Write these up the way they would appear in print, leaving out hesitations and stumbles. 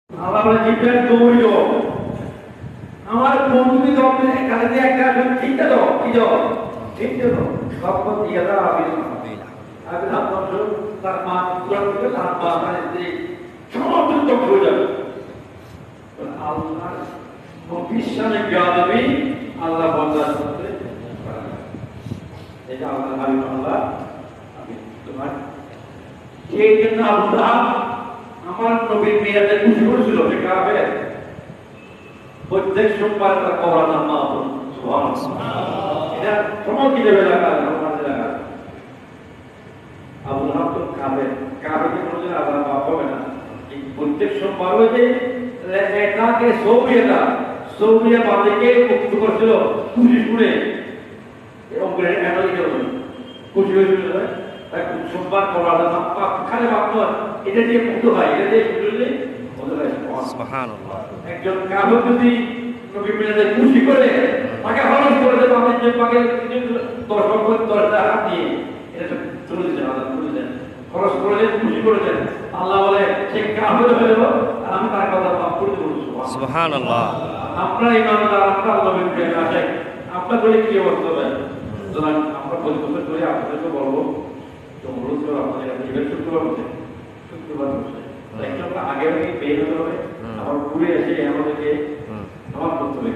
আল্লাহ বলে জিব্রাইল দৌড় আমার বন্ধুকে দৌড় এখানে দিয়ে একটা ঠিকটা দাও কি দাও ঠিকটা দাও সব দিয়ে দাও আমি ভাবলাম তার মা তুলার থেকে তার মা মানে যে সমস্ত হয়ে যাবে আল্লাহ বিশ্বাসে জ্ঞানী আল্লাহ বন্দার করতে এটা আল্লাহ হাবিব আল্লাহ আমি তোমার সেই জন্য আল্লাহ আমার নবীর মেয়েদের খুশি করেছিল সে কাবে প্রত্যেক সোমবার তার কবর নামা এটা সমস্ত এলাকা আবুল হাব তো কাবে কাবেকে কোনোদিন আল্লাহ বাপ হবে না এই প্রত্যেক সোমবার ওই যে এটাকে সৌরিয়া বাঁধেকে মুক্ত করছিল খুশি শুনে এবং খুশি হয়েছিল সোমবার কবর নাম খালে ভাবতো এটা দিয়ে মুক্ত হয় এটা দিয়ে শুনলে একজন কালো যদি নবী মিলাদের খুশি করে তাকে হরস করে দেবে আমাদের যে পাকে 10 হাত দিয়ে এটা চলে দিচ্ছেন আল্লাহ চলে দেন খরচ করে দেন খুশি করে দেন আল্লাহ বলে সে কাফের হয়ে যাবো আর আমি তার কথা মাফ করে দেবো সুবহানাল্লাহ। আপনার ইমানদার আপনার নবীর প্রেমে আসে আপনার বলে কি অবস্থা হবে সুতরাং আমরা পরিবর্তন করে আপনাদেরকে বলবো অনুরোধ করবো আপনাদের কাছে শুক্রবার বসে একজন আগে বের হতে হবে আবার ঘুরে এসে আমাদেরকে নামাজ পড়তে হবে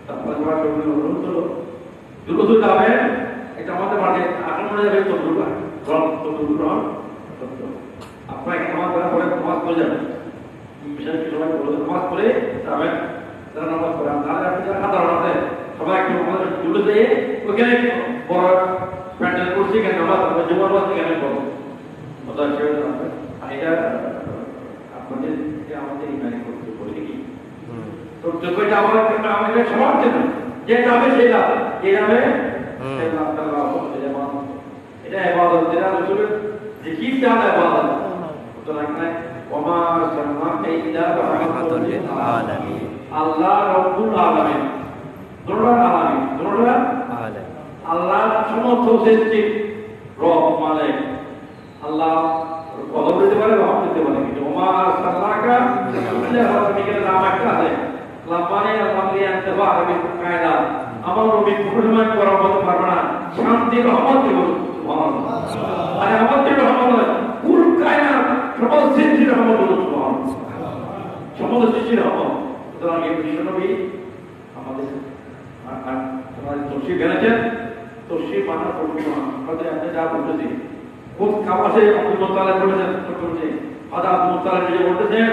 তারপরে অনুরোধ হলো দ্রুত যাবে এটা আমাদের মাঠে আঠানো যাবে গ্রহণ আপনার এখানে নামাজ পড়া পরে নামাজ পড়ে যাবেন বিশেষ কিছু সময় বলে নামাজ পড়ে যাবেন যারা নামাজ পড়েন তাহলে আপনি যারা সাধারণ আছে সবাই একটু আমাদের দূরে যেয়ে ওইখানে বড় প্যান্ডেল করছি এখানে নামাজ জুমার নামাজ এখানে পড়বো এটা আপনাদের আমাদের ইমানে করতে বলে কি তো যোগ্যতা আমাদের সবার জন্য যে যাবে সেই লাভ যে যাবে সেই লাভ এটা ইবাদত যেটা রসুলের জিকির চান ইবাদত সুতরাং ওমা সাল্লাল্লাহু ইলা রাহমাতুল লিল আলামিন আল্লাহ রাব্বুল আলামিন দুনিয়ার আলামিন আল্লাহ সমস্ত সৃষ্টি রব মালিক আল্লাহ কদম দিতে পারে রহমত দিতে পারে কিন্তু ওমা সাল্লাকা ইল্লা নাম একটা আছে লাপানে আল্লাহকে আনতে বা আরবি কায়দা আমার নবী প্রশংসা করার মতো পারবে না শান্তি রহমত দিব সুবহানাল্লাহ আর আমাদের রহমত পুরো কায়নাত সমস্ত সৃষ্টি রহমত দিব সুবহানাল্লাহ সমস্ত সৃষ্টি রহমত সুতরাং এই বিশ্ব নবী আমাদের আমাদের তফসির গেলেছেন তফসির মানা পড়বো আমাদের আপনি যা বলতেছি খুব কামাসে আব্দুল মুত্তালিব বলেছেন আদা আব্দুল মুত্তালিব নিজে বলতেছেন